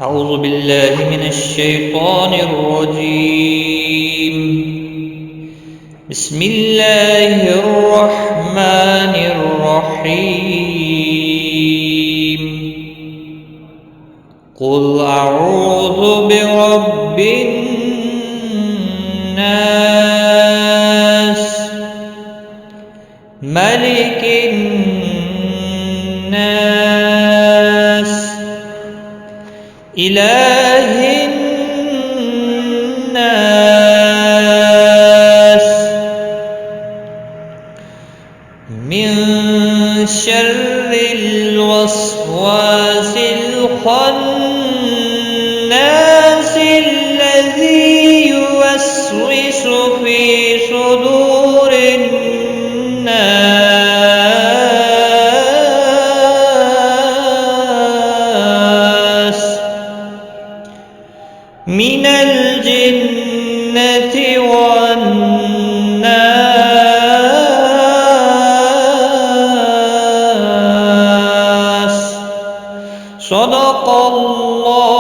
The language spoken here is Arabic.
أعوذ بالله من الشيطان الرجيم. بسم الله الرحمن الرحيم. قل أعوذ برب الناس ملك الناس إله الناس من شر الوسواس الخناس الذي يوسوس في صدور الناس من الجنة والناس. صدق الله